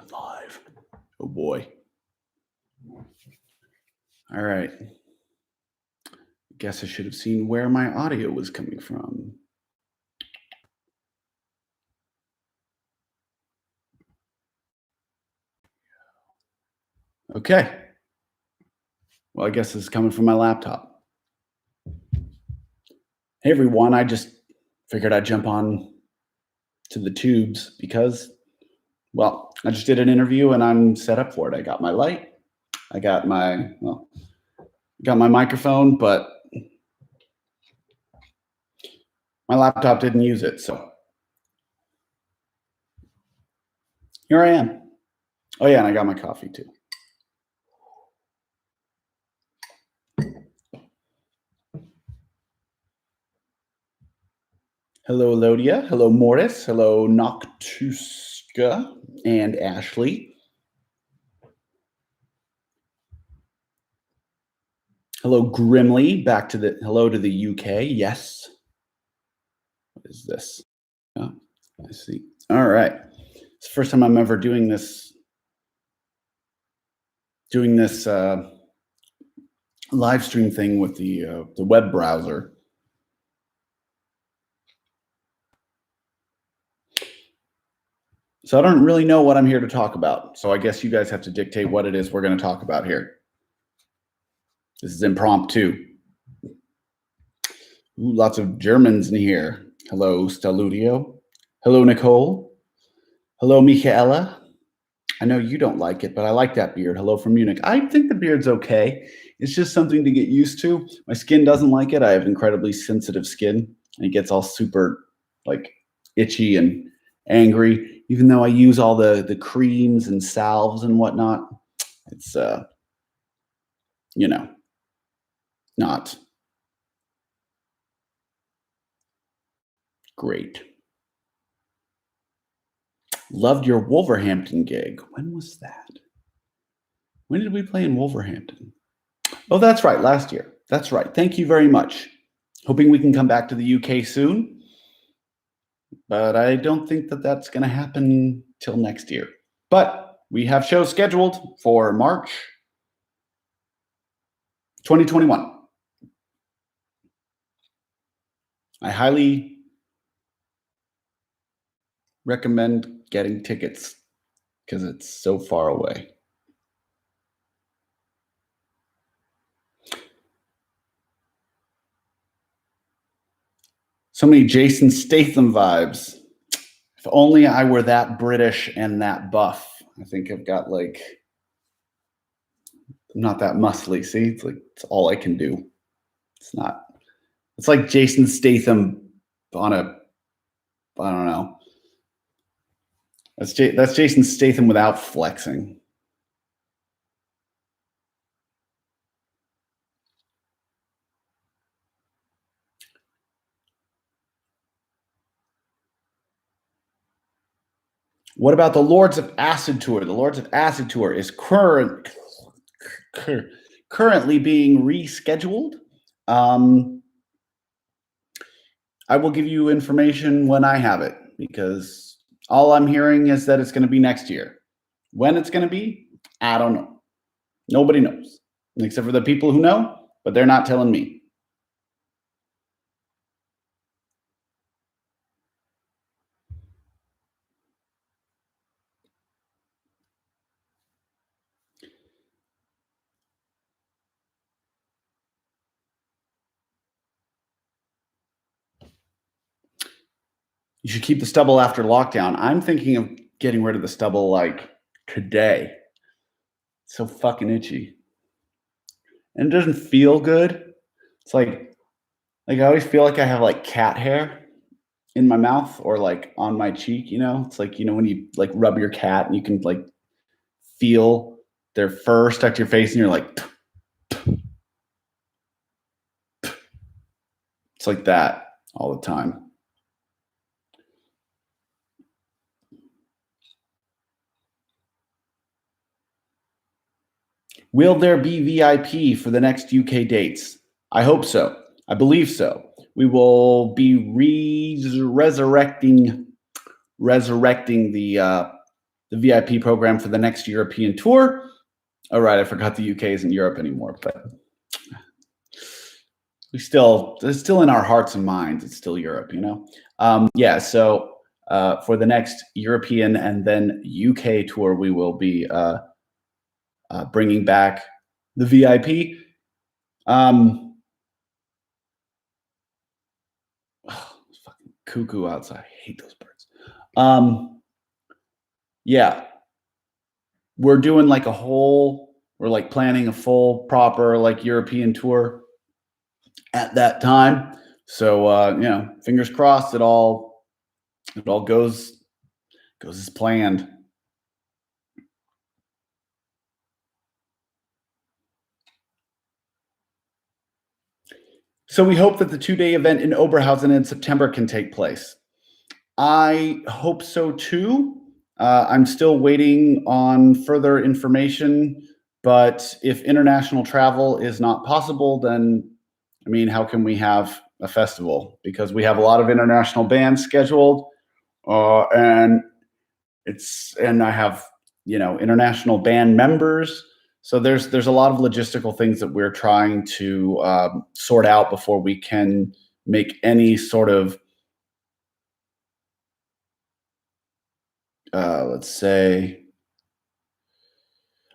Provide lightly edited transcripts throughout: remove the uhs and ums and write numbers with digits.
going live. Oh boy. All right. Guess I should have seen where my audio was coming from. Okay. Well, I guess this is coming from my laptop. Hey everyone, I just figured I'd jump on to the tubes because, well, I just did an interview and I'm set up for it. I got my light, I got my microphone, but my laptop didn't use it, so here I am. Oh yeah, and I got my coffee too. Hello, Lodia. Hello, Mortis. Hello, Noctuska and Ashley. Hello, Grimly. Hello to the UK. Yes. What is this? Oh, I see. All right. It's the first time I'm ever doing this live stream thing with the web browser. So I don't really know what I'm here to talk about. So I guess you guys have to dictate what it is we're going to talk about here. This is impromptu. Ooh, lots of Germans in here. Hello, Staludio. Hello, Nicole. Hello, Michaela. I know you don't like it, but I like that beard. Hello from Munich. I think the beard's okay. It's just something to get used to. My skin doesn't like it. I have incredibly sensitive skin, and it gets all super like itchy and angry. Even though I use all the creams and salves and whatnot, it's not great. Loved your Wolverhampton gig. When was that? When did we play in Wolverhampton? Oh, that's right, last year. That's right. Thank you very much. Hoping we can come back to the UK soon. But I don't think that that's going to happen till next year. But we have shows scheduled for March 2021. I highly recommend getting tickets because it's so far away. So many Jason Statham vibes. If only I were that British and that buff. I think I've got I'm not that muscly. See, it's all I can do. It's like Jason Statham on I don't know. That's Jason Statham without flexing. What about the Lords of Acid Tour? The Lords of Acid Tour is currently being rescheduled. I will give you information when I have it because all I'm hearing is that it's going to be next year. When it's going to be, I don't know. Nobody knows, except for the people who know, but they're not telling me. You should keep the stubble after lockdown. I'm thinking of getting rid of the stubble like today. It's so fucking itchy. And it doesn't feel good. It's like I always feel like I have like cat hair in my mouth or like on my cheek, It's like, when you like rub your cat and you can like feel their fur stuck to your face and you're like, it's like that all the time. Will there be VIP for the next UK dates? I hope so. I believe so. We will be resurrecting the the VIP program for the next European tour. All right, I forgot the UK isn't Europe anymore, but it's still in our hearts and minds. It's still Europe, you know? Yeah, so for the next European and then UK tour, we will be bringing back the VIP. It's fucking cuckoo outside. I hate those birds. Yeah, we're doing like we're like planning a full proper like European tour at that time. So you know, fingers crossed it all goes as planned. So we hope that the 2-day event in Oberhausen in September can take place. I hope so too. I'm still waiting on further information, but if international travel is not possible, then I mean, how can we have a festival? Because we have a lot of international bands scheduled, and I have, you know, international band members. So there's a lot of logistical things that we're trying to sort out before we can make any sort of let's say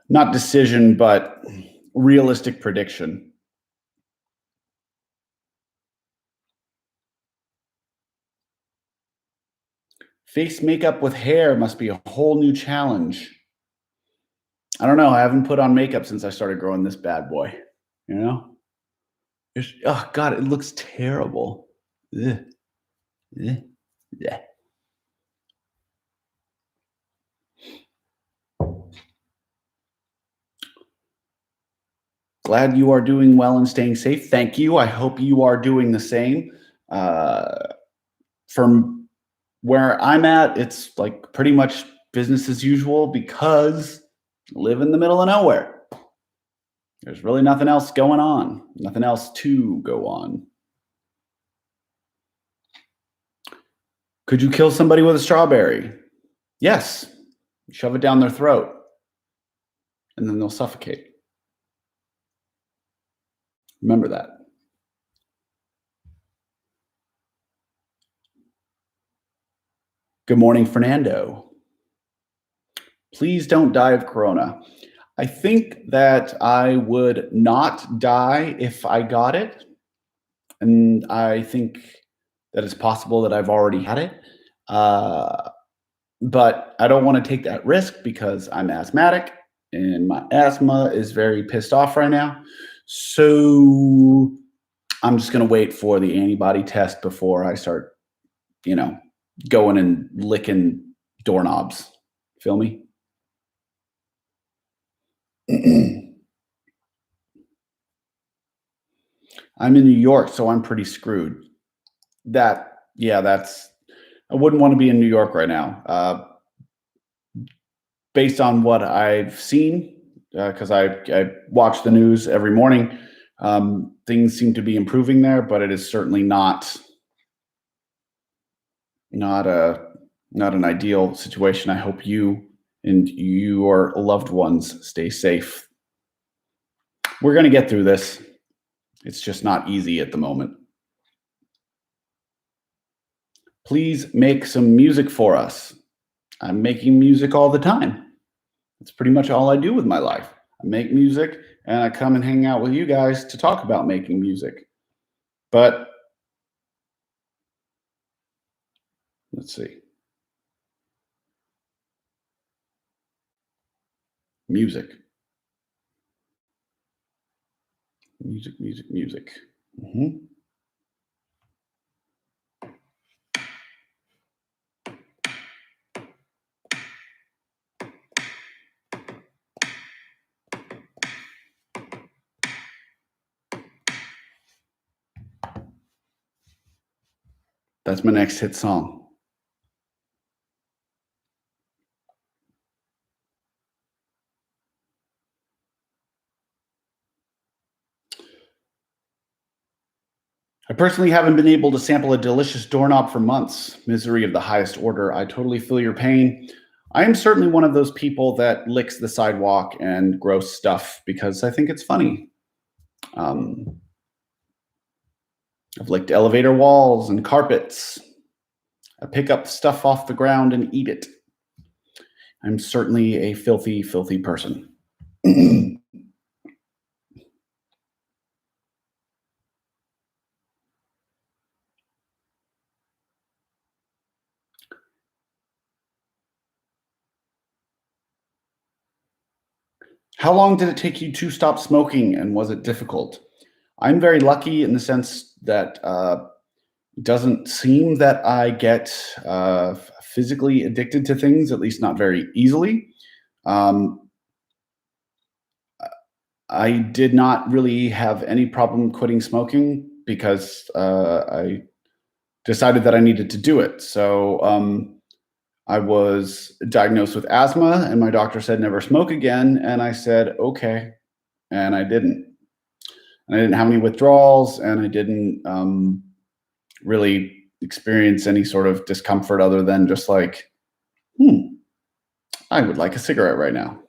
not decision, but realistic prediction. Face makeup with hair must be a whole new challenge. I don't know. I haven't put on makeup since I started growing this bad boy. You know? Oh God, it looks terrible. Ugh. Ugh. Yeah. Glad you are doing well and staying safe. Thank you. I hope you are doing the same. From where I'm at, it's like pretty much business as usual because I live in the middle of nowhere. There's really nothing else going on, nothing else to go on. Could you kill somebody with a strawberry? Yes. Shove it down their throat, and then they'll suffocate. Remember that. Good morning, Fernando. Please don't die of corona. I think that I would not die if I got it. And I think that it's possible that I've already had it. But I don't want to take that risk because I'm asthmatic and my asthma is very pissed off right now. So I'm just going to wait for the antibody test before I start, you know, going and licking doorknobs. Feel me? I'm in New York, so I'm pretty screwed. I wouldn't want to be in New York right now. Based on what I've seen, because I watch the news every morning, things seem to be improving there, but it is certainly not an ideal situation. I hope you and your loved ones stay safe. We're going to get through this. It's just not easy at the moment. Please make some music for us. I'm making music all the time. That's pretty much all I do with my life. I make music and I come and hang out with you guys to talk about making music. But let's see. Music. Mm-hmm. That's my next hit song. I personally haven't been able to sample a delicious doorknob for months. Misery of the highest order. I totally feel your pain. I am certainly one of those people that licks the sidewalk and gross stuff because I think it's funny. Um, I've licked elevator walls and carpets. I pick up stuff off the ground and eat it. I'm certainly a filthy, filthy person. How long did it take you to stop smoking, and was it difficult? I'm very lucky in the sense that it doesn't seem that I get physically addicted to things, at least not very easily. Um, I did not really have any problem quitting smoking because I decided that I needed to do it. So I was diagnosed with asthma, and my doctor said never smoke again. And I said, okay. And I didn't. And I didn't have any withdrawals, and I didn't really experience any sort of discomfort other than just like, I would like a cigarette right now.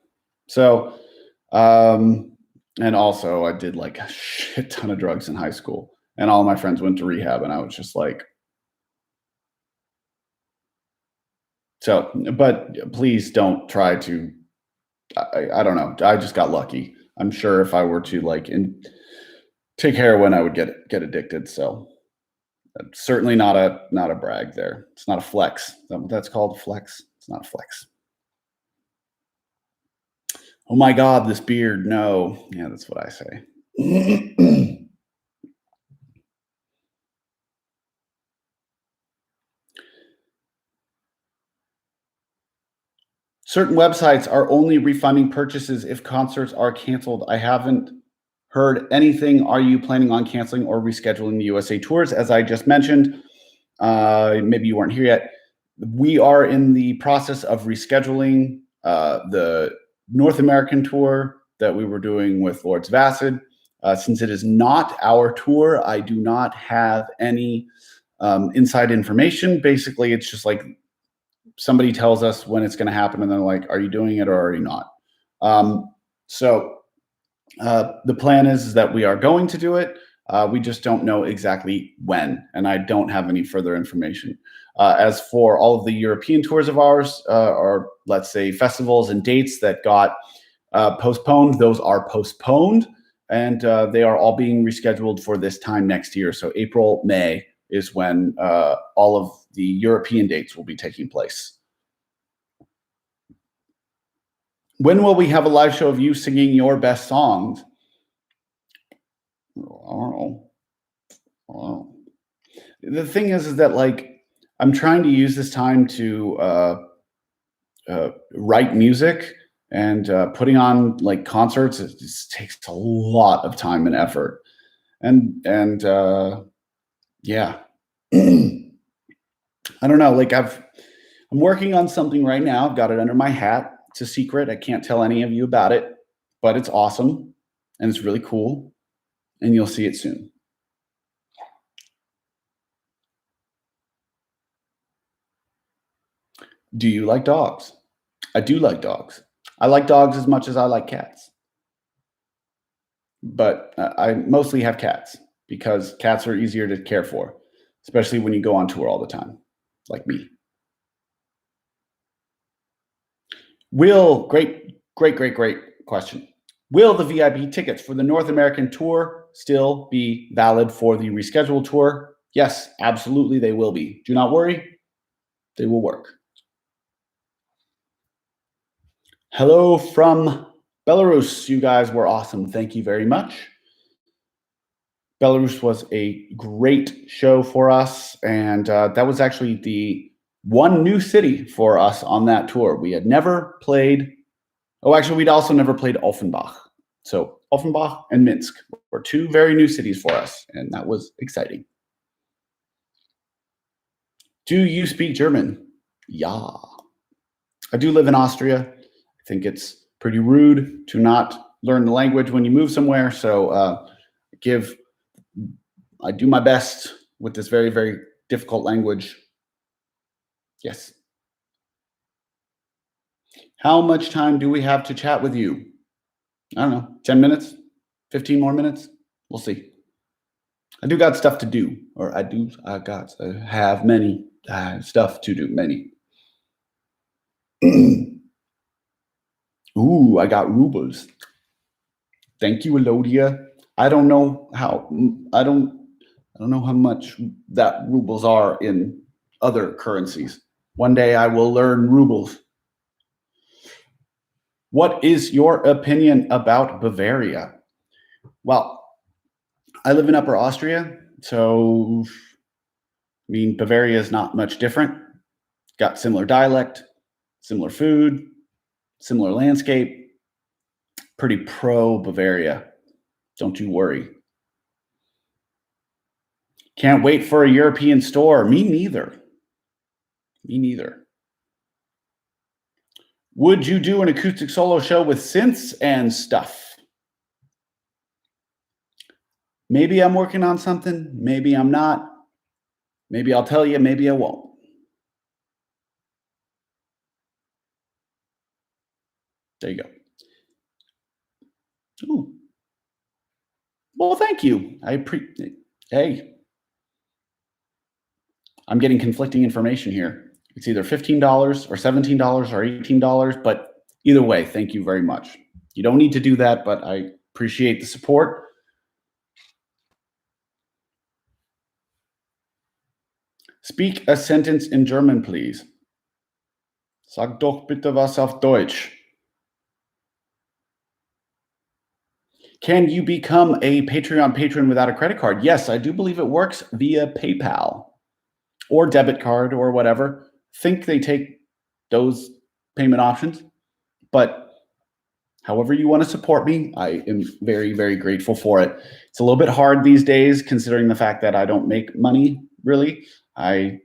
So, and also I did like a shit ton of drugs in high school, and all my friends went to rehab, and I was just like, so, but please don't try to, I don't know. I just got lucky. I'm sure if I were to like take heroin, I would get addicted. So certainly not a brag there. It's not a flex. Is that what that's called? Flex? It's not a flex. Oh my God, this beard. No. Yeah, that's what I say. Certain websites are only refunding purchases if concerts are canceled. I haven't heard anything. Are you planning on canceling or rescheduling the USA tours? As I just mentioned, maybe you weren't here yet. We are in the process of rescheduling the North American tour that we were doing with Lords of Acid. Since it is not our tour, I do not have any inside information. Basically, it's just like somebody tells us when it's going to happen, and they're like, "Are you doing it or are you not?" So the plan is that we are going to do it. We just don't know exactly when, and I don't have any further information. As for all of the European tours of ours, or let's say festivals and dates that got postponed, those are postponed, and they are all being rescheduled for this time next year. So April, May is when all of the European dates will be taking place. When will we have a live show of you singing your best songs? I don't know. The thing is that like I'm trying to use this time to write music, and putting on like concerts. It just takes a lot of time and effort, and yeah. I don't know. Like I'm working on something right now. I've got it under my hat. It's a secret. I can't tell any of you about it, but it's awesome and it's really cool, and you'll see it soon. Do you like dogs? I do like dogs. I like dogs as much as I like cats, but I mostly have cats because cats are easier to care for, especially when you go on tour all the time, like me. Great question. Will the VIP tickets for the North American tour still be valid for the rescheduled tour? Yes, absolutely, they will be. Do not worry, they will work. Hello from Belarus. You guys were awesome. Thank you very much. Belarus was a great show for us, and that was actually the one new city for us on that tour. We had never played. Oh, actually, we'd also never played Offenbach. So Offenbach and Minsk were two very new cities for us, and that was exciting. Do you speak German? Yeah. I do live in Austria. I think it's pretty rude to not learn the language when you move somewhere. So I do my best with this very, very difficult language. Yes. How much time do we have to chat with you? I don't know, 10 minutes, 15 more minutes. We'll see. I do got stuff to do, or I have many stuff to do, many. Ooh, I got rubles. Thank you, Elodia. I don't know how much that rubles are in other currencies. One day I will learn rubles. What is your opinion about Bavaria? Well, I live in Upper Austria, so I mean, Bavaria is not much different. Got similar dialect, similar food, similar landscape. Pretty pro Bavaria. Don't you worry. Can't wait for a European store. Me neither. Me neither. Would you do an acoustic solo show with synths and stuff? Maybe I'm working on something. Maybe I'm not. Maybe I'll tell you. Maybe I won't. There you go. Ooh. Well, thank you. Hey. I'm getting conflicting information here. It's either $15 or $17 or $18, but either way, thank you very much. You don't need to do that, but I appreciate the support. Speak a sentence in German, please. Sag doch bitte was auf Deutsch. Can you become a Patreon patron without a credit card? Yes, I do believe it works via PayPal or debit card or whatever. Think they take those payment options, but however you want to support me, I am very, very grateful for it. It's a little bit hard these days considering the fact that I don't make money, really. I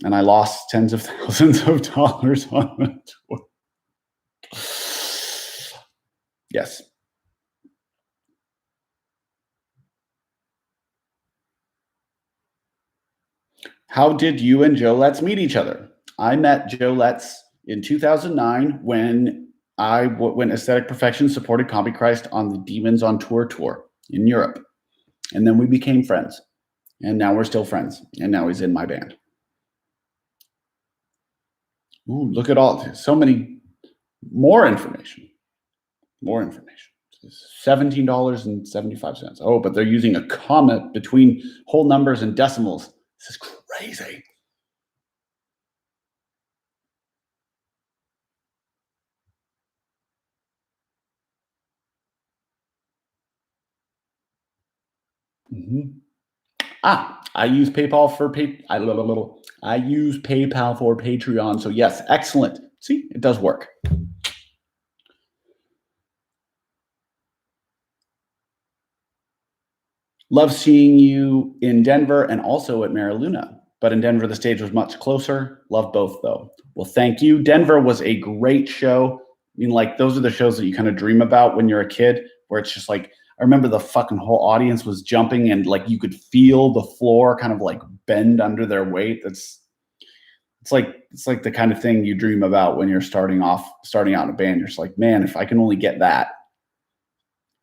lost tens of thousands of dollars on the tour. Yes. How did you and Joe Letts meet each other? I met Joe Letts in 2009 when Aesthetic Perfection supported Combi Christ on the Demons on Tour in Europe. And then we became friends. And now we're still friends. And now he's in my band. Ooh, look at all this. So many more information. More information. $17.75. Oh, but they're using a comma between whole numbers and decimals. This is crazy. I use PayPal for I use PayPal for Patreon. So yes, excellent. See, it does work. Love seeing you in Denver and also at Mariluna. But in Denver, the stage was much closer. Love both, though. Well, thank you. Denver was a great show. I mean, like, those are the shows that you kind of dream about when you're a kid, where it's just like, I remember the fucking whole audience was jumping and like you could feel the floor kind of like bend under their weight. It's like the kind of thing you dream about when you're starting out in a band. You're just like, man, if I can only get that.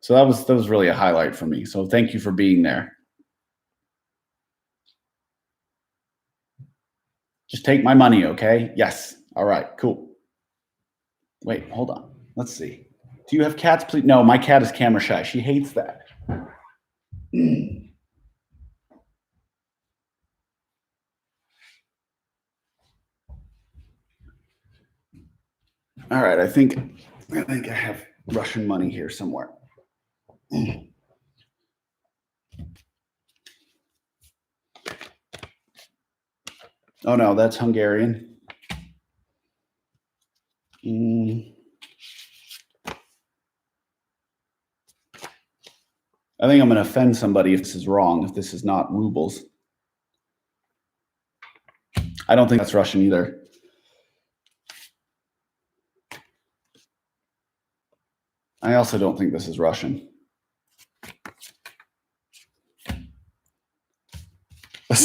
So that was really a highlight for me. So thank you for being there. Just take my money, okay? Yes. All right, cool. Wait, hold on. Let's see. Do you have cats, please? No, my cat is camera shy. She hates that. All right, I think I have Russian money here somewhere. Oh no, that's Hungarian. I think I'm going to offend somebody if this is wrong, if this is not rubles. I don't think that's Russian either. I also don't think this is Russian.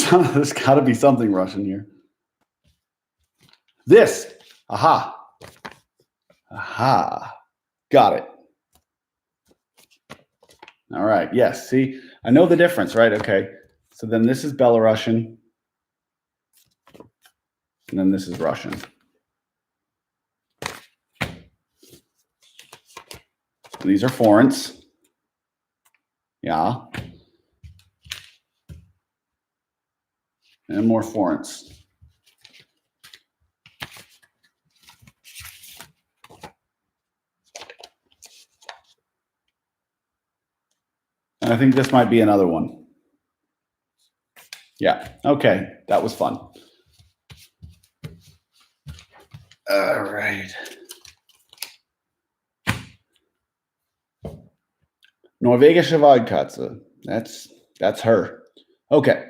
There's got to be something Russian here. This, aha. Aha. Got it. All right. Yes. See, I know the difference, right? Okay. So then this is Belarusian. And then this is Russian. These are forints. Yeah. And more forints. And I think this might be another one. Yeah. Okay. That was fun. All right. Norwegische Waldkatze. That's her. Okay.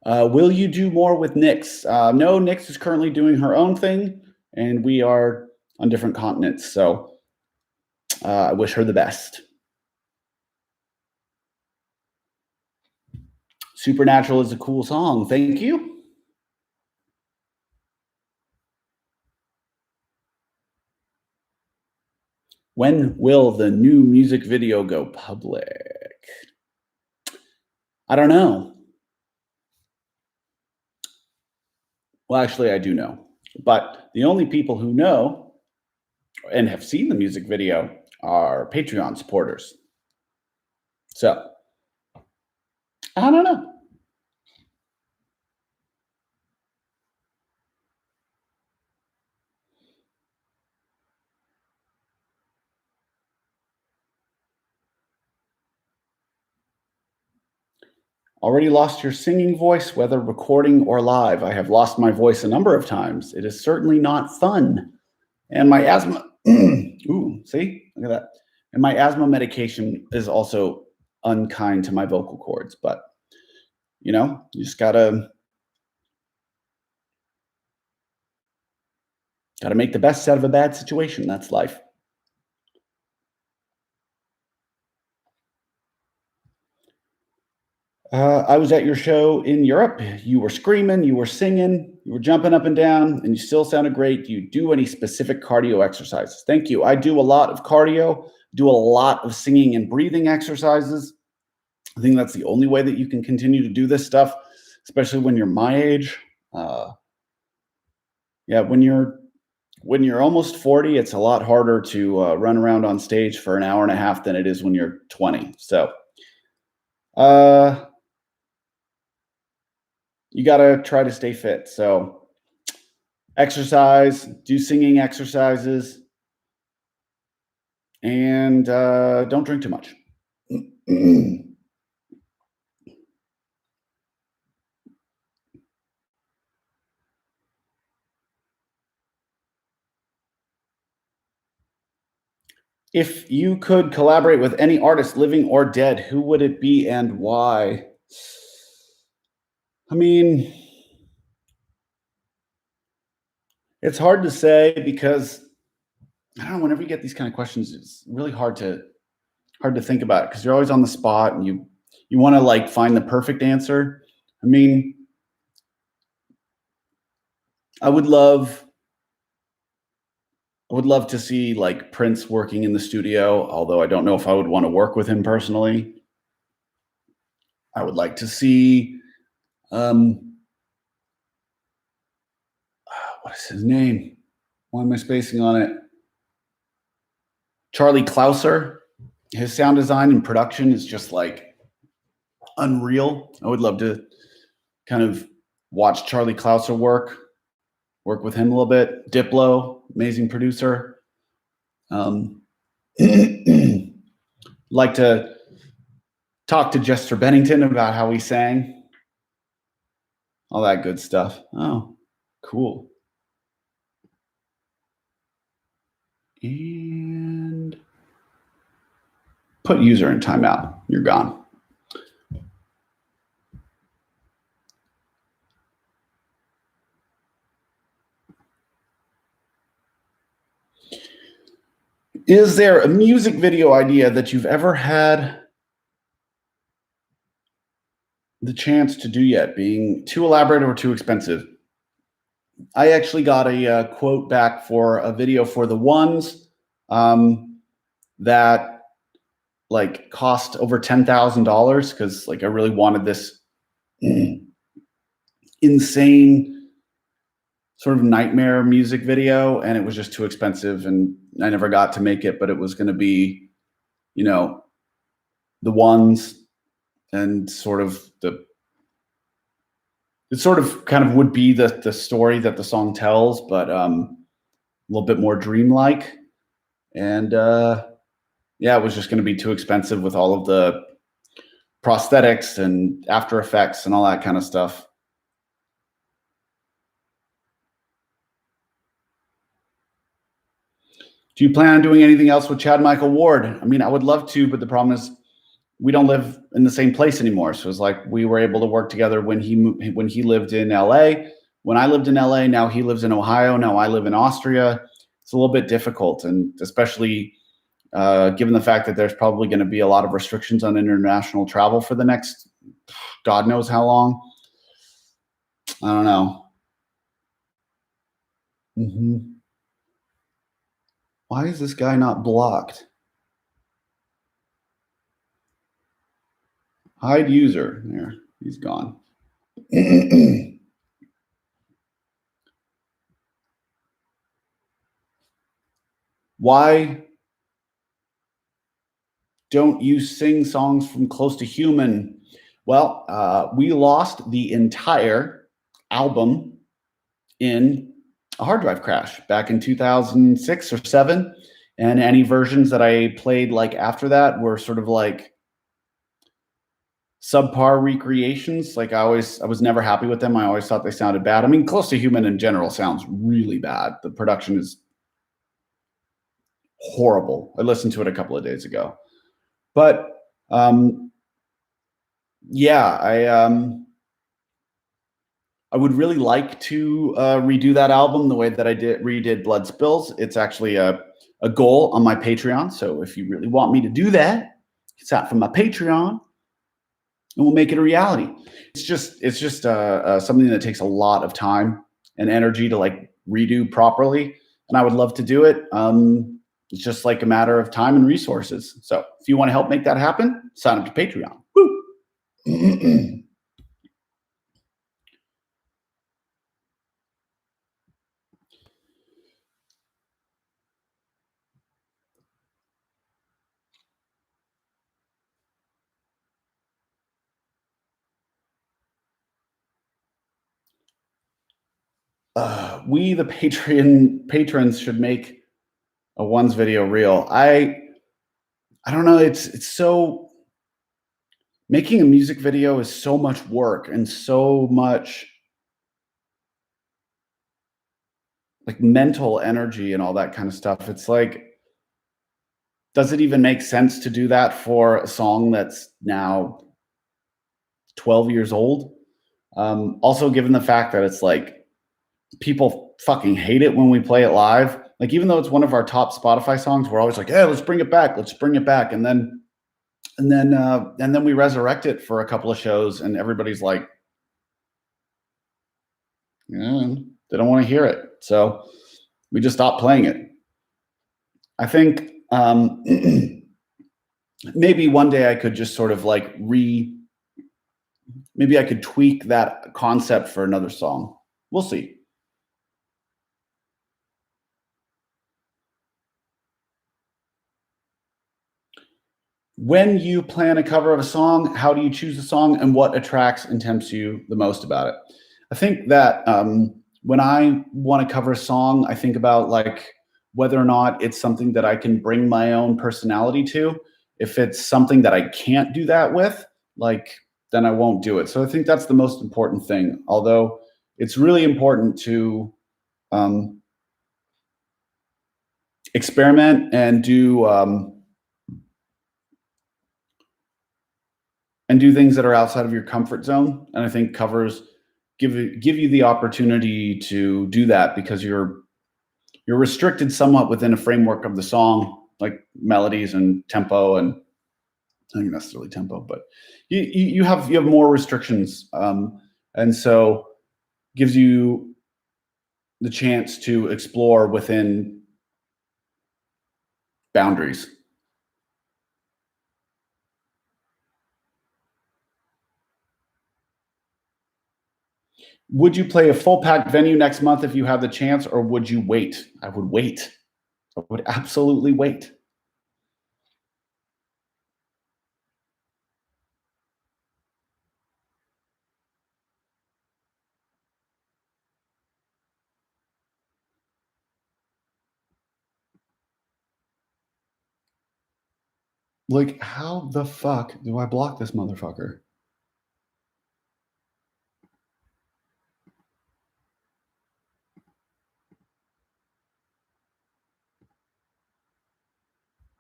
Will you do more with Nyx? No, Nyx is currently doing her own thing, and we are on different continents. So I wish her the best. Supernatural is a cool song. Thank you. When will the new music video go public? I don't know. Well, actually, I do know. But the only people who know and have seen the music video are Patreon supporters. So I don't know. Already lost your singing voice, whether recording or live. I have lost my voice a number of times. It is certainly not fun. And my asthma, ooh, see, look at that. And my asthma medication is also unkind to my vocal cords. But, you know, you just gotta make the best out of a bad situation. That's life. I was at your show in Europe. You were screaming, you were singing, you were jumping up and down, and you still sounded great. Do you do any specific cardio exercises? Thank you. I do a lot of cardio, do a lot of singing and breathing exercises. I think that's the only way that you can continue to do this stuff, especially when you're my age. Yeah, when you're almost 40, it's a lot harder to run around on stage for an hour and a half than it is when you're 20. So, you got to try to stay fit. So exercise, do singing exercises, and don't drink too much. If you could collaborate with any artist, living or dead, who would it be and why? I mean, it's hard to say because I don't know. Whenever you get these kind of questions, it's really hard to think about it because you're always on the spot and you want to like find the perfect answer. I mean, I would love to see like Prince working in the studio, although I don't know if I would want to work with him personally. I would like to see, what is his name? Why am I spacing on it? Charlie Clouser. His sound design and production is just like unreal. I would love to kind of watch Charlie Clouser work with him a little bit. Diplo, amazing producer. Like to talk to Chester Bennington about how he sang. All that good stuff. Oh, cool. And put user in timeout. You're gone. Is there a music video idea that you've ever had the chance to do yet, being too elaborate or too expensive. I actually got a quote back for a video for the ones that like cost over $10,000 because like I really wanted this insane sort of nightmare music video, and it was just too expensive, and I never got to make it. But it was going to be, you know, the ones and sort of it sort of kind of would be the story that the song tells, but a little bit more dreamlike. And yeah, it was just going to be too expensive with all of the prosthetics and After Effects and all that kind of stuff. Do you plan on doing anything else with Chad Michael Ward? I mean, I would love to, but the problem is we don't live in the same place anymore. So it's like we were able to work together when he lived in LA. When I lived in LA, now he lives in Ohio. Now I live in Austria. It's a little bit difficult, and especially given the fact that there's probably going to be a lot of restrictions on international travel for the next God knows how long. I don't know. Why is this guy not blocked? Hide user. There, he's gone. Why don't you sing songs from Close to Human? Well, we lost the entire album in a hard drive crash back in 2006 or 7, and any versions that I played like after that were sort of like subpar recreations. Like I was never happy with them. I always thought they sounded bad. I mean, Close to Human in general sounds really bad. The production is horrible. I listened to it a couple of days ago, but yeah, I would really like to redo that album the way that I redid Blood Spills. It's actually a goal on my Patreon. So if you really want me to do that, it's out from my Patreon, and we'll make it a reality. It's just something that takes a lot of time and energy to like redo properly, and I would love to do it. It's just like a matter of time and resources. So if you want to help make that happen, sign up to Patreon. Woo! We, the patrons, should make a ones video reel. I don't know. It's so, making a music video is so much work and so much like mental energy and all that kind of stuff. It's like, does it even make sense to do that for a song that's now 12 years old? Also, given the fact that it's like people fucking hate it when we play it live. Like, even though it's one of our top Spotify songs, we're always like, "Hey, let's bring it back. Let's bring it back." And then we resurrect it for a couple of shows, and everybody's like, yeah, they don't want to hear it. So we just stopped playing it. I think maybe one day I could just sort of like maybe I could tweak that concept for another song. We'll see. When you plan a cover of a song, how do you choose a song, and what attracts and tempts you the most about it? I think that when I want to cover a song, I think about like whether or not it's something that I can bring my own personality to. If it's something that I can't do that with, like, then I won't do it. So I think that's the most important thing. Although it's really important to experiment and do things that are outside of your comfort zone. And I think covers give you the opportunity to do that, because you're restricted somewhat within a framework of the song, like melodies and tempo and not necessarily tempo, but you have more restrictions, and so gives you the chance to explore within boundaries. Would you play a full packed venue next month if you had the chance, or would you wait? I would wait. I would absolutely wait. Like, how the fuck do I block this motherfucker?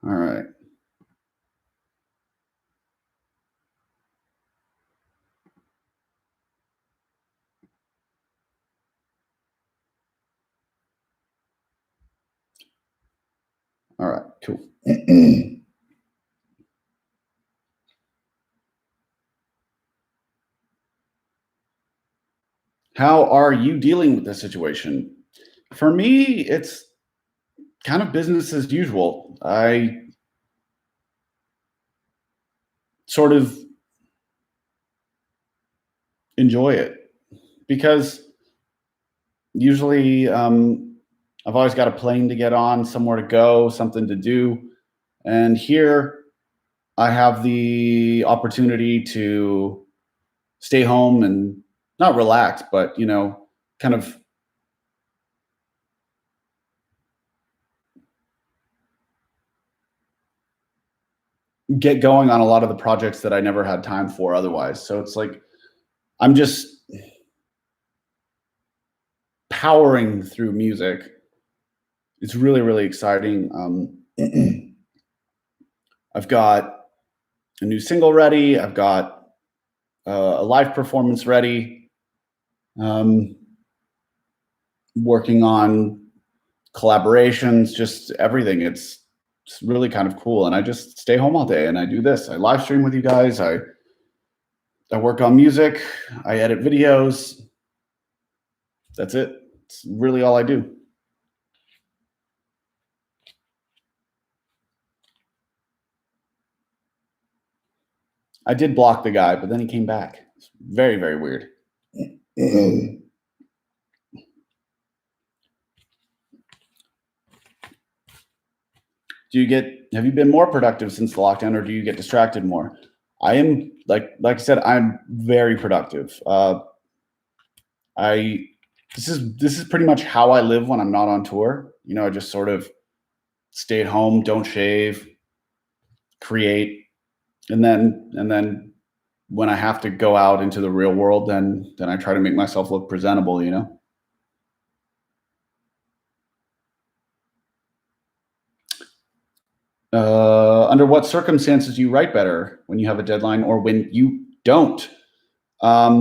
All right. All right, cool. How are you dealing with this situation? For me, it's kind of business as usual. I sort of enjoy it because usually I've always got a plane to get on, somewhere to go, something to do. And here I have the opportunity to stay home and not relax, but, kind of get going on a lot of the projects that I never had time for otherwise. So it's like I'm just powering through music. It's really, really exciting. I've got a new single ready. I've got a live performance ready. Working on collaborations, just everything. It's really kind of cool. And I just stay home all day and I do this. I live stream with you guys. I work on music. I edit videos. That's it. It's really all I do. I did block the guy, but then he came back. It's very, very weird. Have you been more productive since the lockdown, or do you get distracted more? I am, like I said, I'm very productive. This is pretty much how I live when I'm not on tour. I just sort of stay at home, don't shave, create, and then when I have to go out into the real world, then I try to make myself look presentable, Under what circumstances do you write better? When you have a deadline or when you don't? I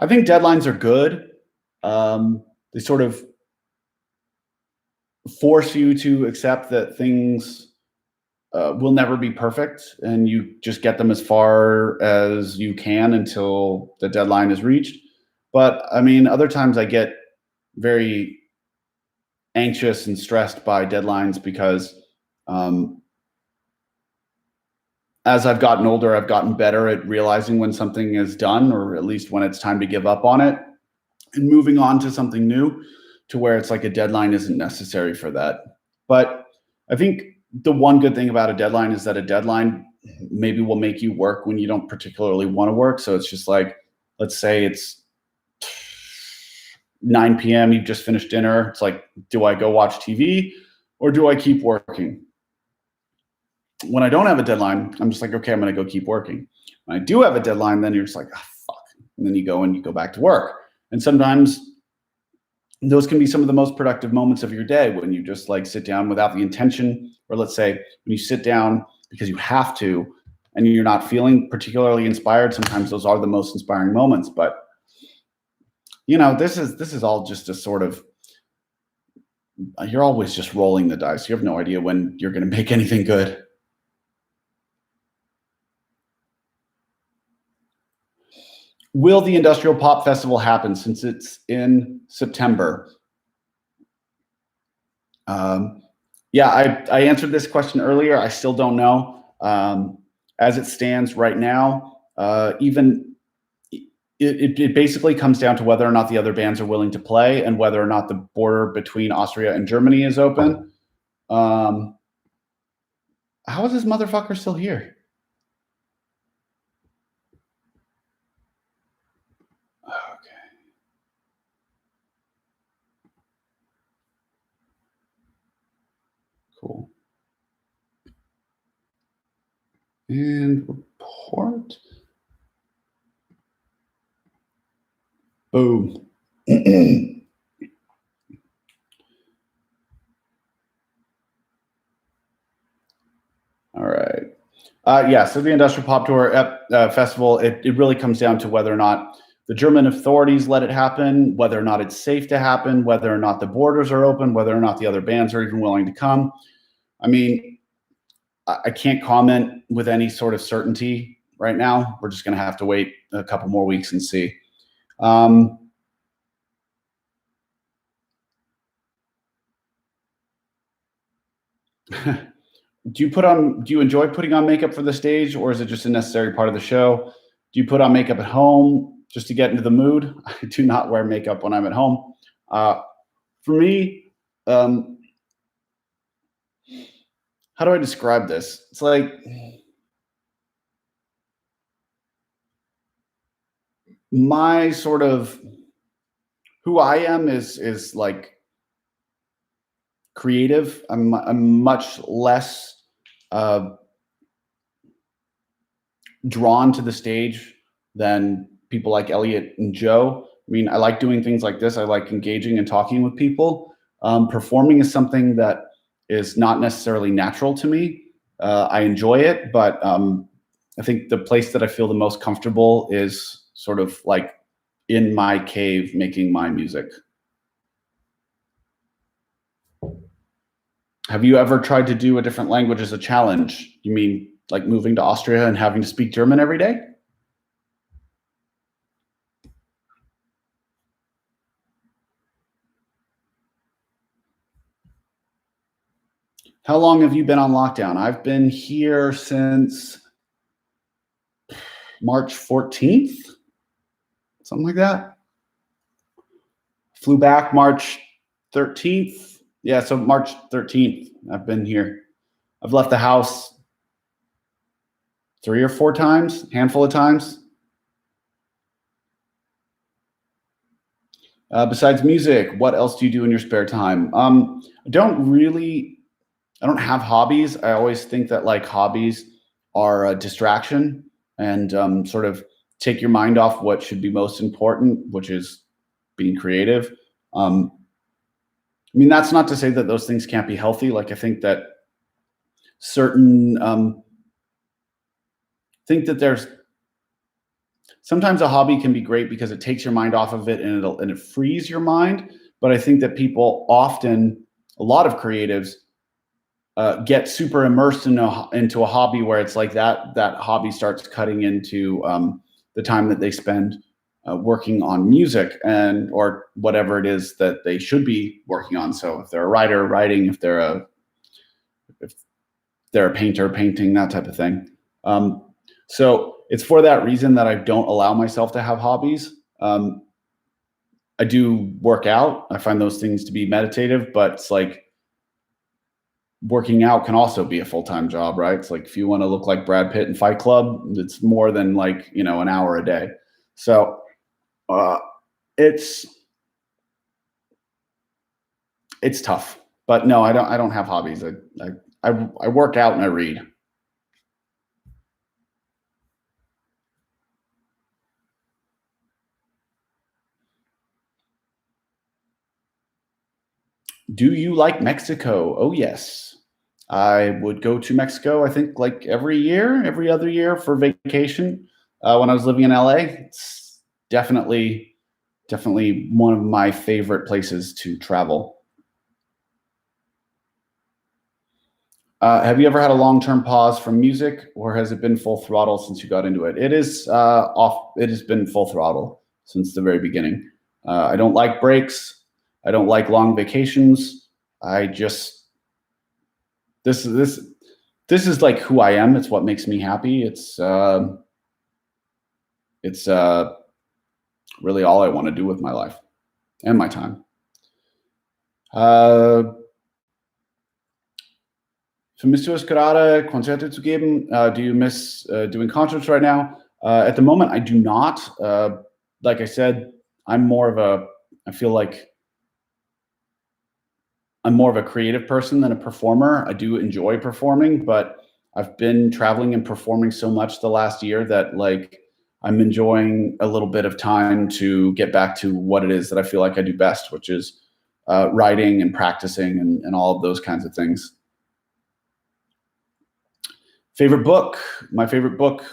think deadlines are good. They sort of force you to accept that things will never be perfect, and you just get them as far as you can until the deadline is reached. But I mean, other times I get very anxious and stressed by deadlines because as I've gotten older, I've gotten better at realizing when something is done, or at least when it's time to give up on it and moving on to something new, to where it's like a deadline isn't necessary for that. But I think the one good thing about a deadline is that a deadline maybe will make you work when you don't particularly want to work. So it's just like, let's say it's 9 p.m. You've just finished dinner. It's like, do I go watch TV or do I keep working? When I don't have a deadline, I'm just like, okay, I'm going to go keep working. When I do have a deadline, then you're just like, oh, fuck. And then you go back to work. And sometimes those can be some of the most productive moments of your day, when you just like sit down without the intention, or let's say when you sit down because you have to and you're not feeling particularly inspired. Sometimes those are the most inspiring moments. But this is all just a sort of You're always just rolling the dice. You have no idea when you're going to make anything good. Will the Industrial Pop Festival happen since it's in September? Yeah, I answered this question earlier. I still don't know. As it stands right now, it basically comes down to whether or not the other bands are willing to play and whether or not the border between Austria and Germany is open. How is this motherfucker still here? Okay. Cool. And report. Boom. All right. Yeah, so the Industrial Pop Tour Festival, it really comes down to whether or not the German authorities let it happen, whether or not it's safe to happen, whether or not the borders are open, whether or not the other bands are even willing to come. I mean, I can't comment with any sort of certainty right now. We're just going to have to wait a couple more weeks and see. Do you enjoy putting on makeup for the stage, or is it just a necessary part of the show? Do you put on makeup at home just to get into the mood? I do not wear makeup when I'm at home. For me, how do I describe this? It's like my sort of who I am is like creative. I'm much less drawn to the stage than people like Elliot and Joe. I mean, I like doing things like this. I like engaging and talking with people. Performing is something that is not necessarily natural to me. I enjoy it, but I think the place that I feel the most comfortable is sort of like in my cave making my music. Have you ever tried to do a different language as a challenge? You mean like moving to Austria and having to speak German every day? How long have you been on lockdown? I've been here since March 14th, something like that. Flew back March 13th. Yeah, so March 13th, I've been here. I've left the house 3 or 4 times, handful of times. Besides music, what else do you do in your spare time? I don't have hobbies. I always think that like hobbies are a distraction and sort of take your mind off what should be most important, which is being creative. I mean, that's not to say that those things can't be healthy. Like I think that there's sometimes a hobby can be great because it takes your mind off of it and it frees your mind. But I think that people often, a lot of creatives, get super immersed into a hobby where it's like that hobby starts cutting into the time that they spend working on music and or whatever it is that they should be working on. So if they're a writer, writing, if they're a painter, painting, that type of thing. So it's for that reason that I don't allow myself to have hobbies. I do work out. I find those things to be meditative, but it's like working out can also be a full-time job, right? It's like if you want to look like Brad Pitt in Fight Club, it's more than like, an hour a day. So it's tough. But no, I don't have hobbies. I work out and I read. Do you like Mexico? Oh, yes. I would go to Mexico, I think, like every other year for vacation. When I was living in LA, it's definitely one of my favorite places to travel. Have you ever had a long-term pause from music, or has it been full throttle since you got into it? It is off. It has been full throttle since the very beginning. I don't like breaks. I don't like long vacations. I just this is like who I am. It's what makes me happy. It's really all I want to do with my life and my time. Vermisst du es gerade, Konzerte zu geben? Do you miss doing concerts right now? At the moment, I do not. Like I said, I feel like I'm more of a creative person than a performer. I do enjoy performing, but I've been traveling and performing so much the last year that like I'm enjoying a little bit of time to get back to what it is that I feel like I do best, which is writing and practicing and all of those kinds of things. Favorite book? My favorite book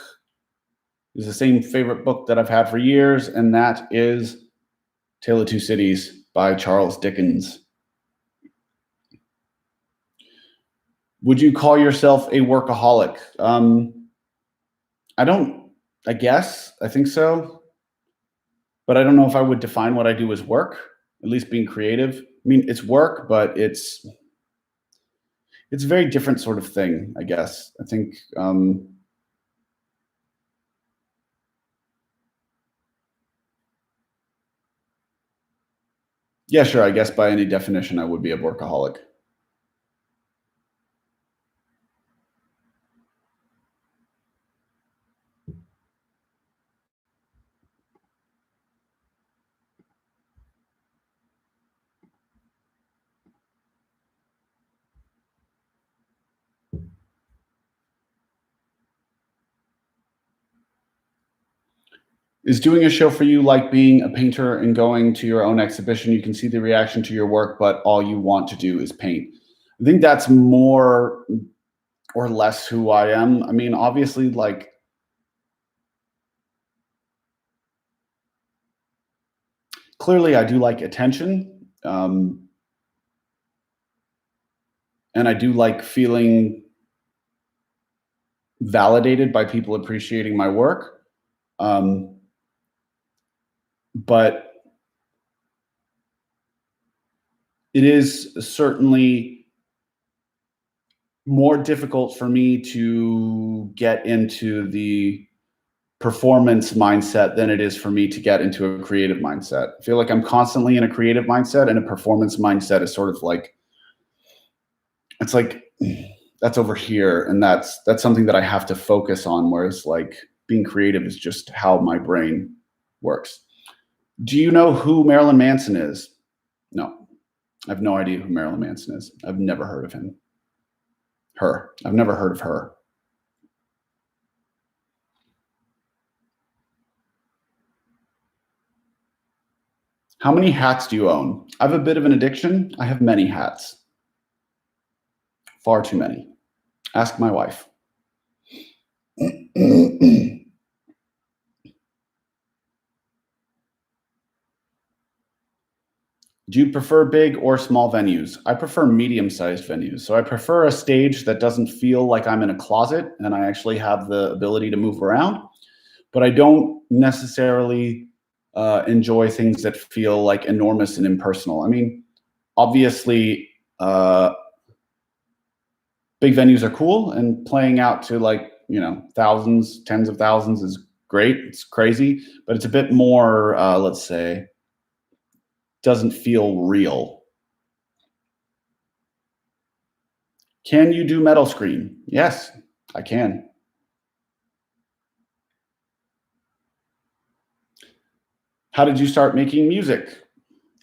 is the same favorite book that I've had for years, and that is Tale of Two Cities by Charles Dickens. Would you call yourself a workaholic? I guess, I think so. But I don't know if I would define what I do as work, at least being creative. I mean, it's work, but it's a very different sort of thing, I guess. I think yeah, sure. I guess by any definition, I would be a workaholic. Is doing a show for you like being a painter and going to your own exhibition? You can see the reaction to your work, but all you want to do is paint. I think that's more or less who I am. I mean, obviously, like, clearly I do like attention. And I do like feeling validated by people appreciating my work. But it is certainly more difficult for me to get into the performance mindset than it is for me to get into a creative mindset. I feel like I'm constantly in a creative mindset, and a performance mindset is sort of like, it's like, that's over here, and that's something that I have to focus on, whereas like being creative is just how my brain works. Do you know who Marilyn Manson is? No, I have no idea who Marilyn Manson is. I've never heard of him. Her. I've never heard of her. How many hats do you own? I have a bit of an addiction. I have many hats. Far too many. Ask my wife. Do you prefer big or small venues? I prefer medium-sized venues. So I prefer a stage that doesn't feel like I'm in a closet and I actually have the ability to move around. But I don't necessarily enjoy things that feel like enormous and impersonal. I mean, obviously, big venues are cool, and playing out to like, you know, thousands, tens of thousands is great. It's crazy, but it's a bit more, let's say, doesn't feel real. Can you do metal scream? Yes, I can. How did you start making music?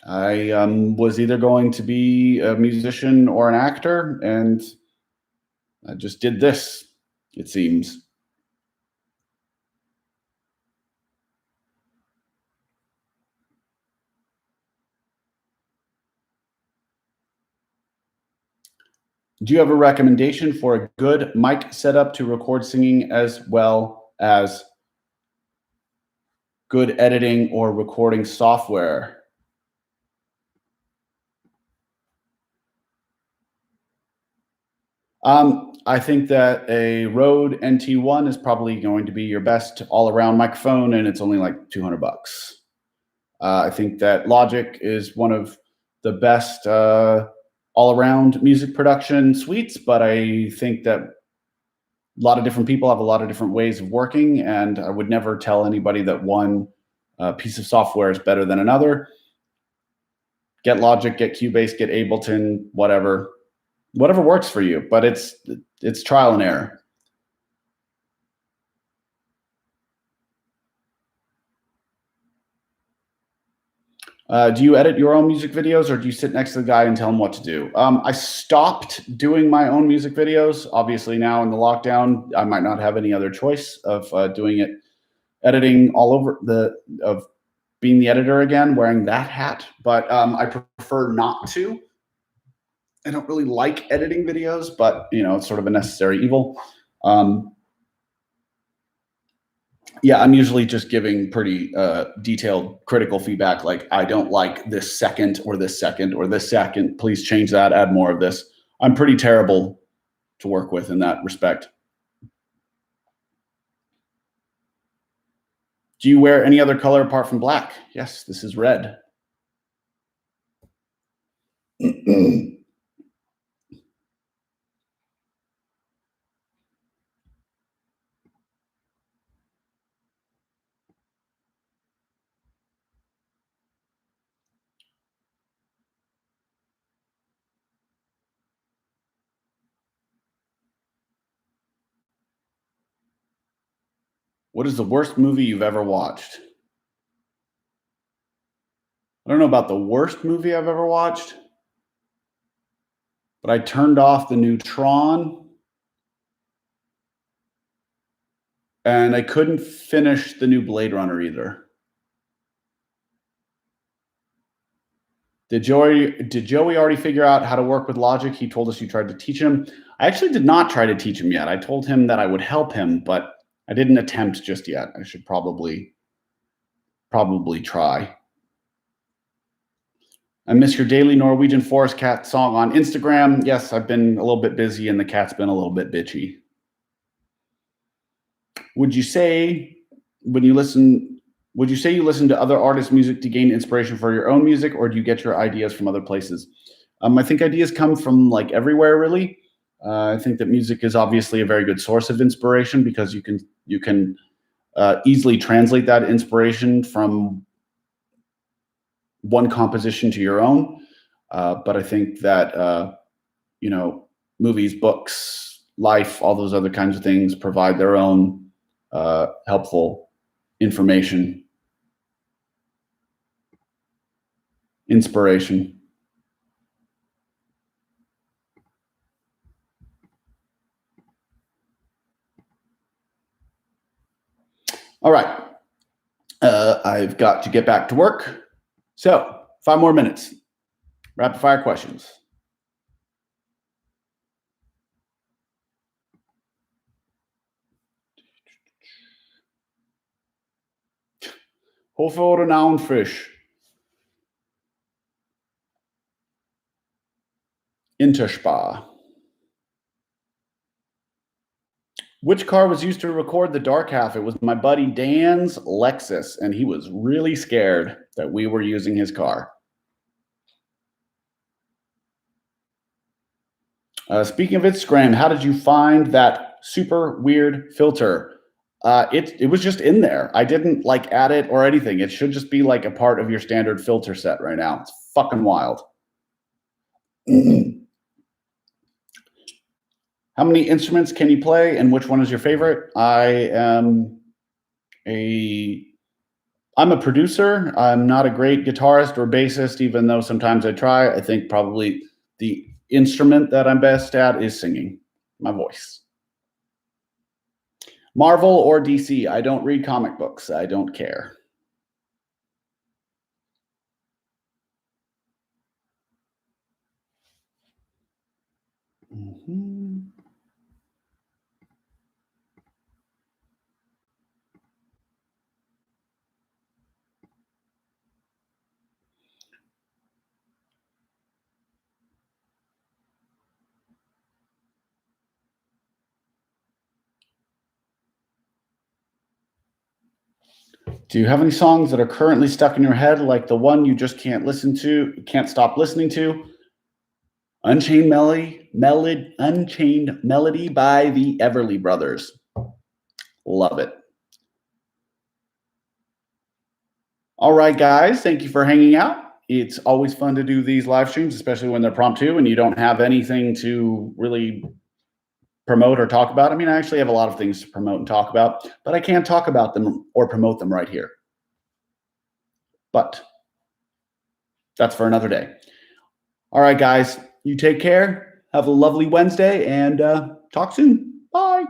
I was either going to be a musician or an actor, and I just did this, it seems. Do you have a recommendation for a good mic setup to record singing, as well as good editing or recording software? I think that a Rode NT1 is probably going to be your best all-around microphone, and it's only like $200. I think that Logic is one of the best all-around music production suites, but I think that a lot of different people have a lot of different ways of working, and I would never tell anybody that one piece of software is better than another. Get Logic, get Cubase, get Ableton, whatever works for you, but it's trial and error. Do you edit your own music videos, or do you sit next to the guy and tell him what to do? I stopped doing my own music videos. Obviously, now in the lockdown, I might not have any other choice of doing it, editing all over of being the editor again, wearing that hat. But I prefer not to. I don't really like editing videos, but it's sort of a necessary evil. Yeah, I'm usually just giving pretty detailed critical feedback, like I don't like this second or this second or this second. Please change that, add more of this. I'm pretty terrible to work with in that respect. Do you wear any other color apart from black? Yes, this is red. What is the worst movie you've ever watched? I don't know about the worst movie I've ever watched, but I turned off the new Tron, and I couldn't finish the new Blade Runner either. Did Joey already figure out how to work with Logic? He told us you tried to teach him. I actually did not try to teach him yet. I told him that I would help him, but I didn't attempt just yet. I should probably try. I miss your daily Norwegian forest cat song on Instagram. Yes, I've been a little bit busy and the cat's been a little bit bitchy. Would you say you listen to other artists' music to gain inspiration for your own music, or do you get your ideas from other places? I think ideas come from like everywhere, really. I think that music is obviously a very good source of inspiration because you can easily translate that inspiration from one composition to your own. But I think that movies, books, life, all those other kinds of things provide their own helpful information, inspiration. All right. I've got to get back to work. So 5 more minutes. Rapid fire questions. Hoeveel renowned fish? Interspa. Which car was used to record the dark half? It was my buddy Dan's Lexus, and he was really scared that we were using his car. Speaking of Instagram, how did you find that super weird filter? It was just in there. I didn't like add it or anything. It should just be like a part of your standard filter set right now. It's fucking wild. How many instruments can you play, and which one is your favorite? I'm a producer. I'm not a great guitarist or bassist, even though sometimes I try. I think probably the instrument that I'm best at is singing, my voice. Marvel or DC? I don't read comic books. I don't care. Mm-hmm. Do you have any songs that are currently stuck in your head, like the one you just can't stop listening to? Unchained Melody by the Everly Brothers. Love it. All right, guys, thank you for hanging out. It's always fun to do these live streams, especially when they're prompt two and you don't have anything to really promote or talk about. I mean, I actually have a lot of things to promote and talk about, but I can't talk about them or promote them right here. But that's for another day. All right, guys, you take care. Have a lovely Wednesday and talk soon. Bye.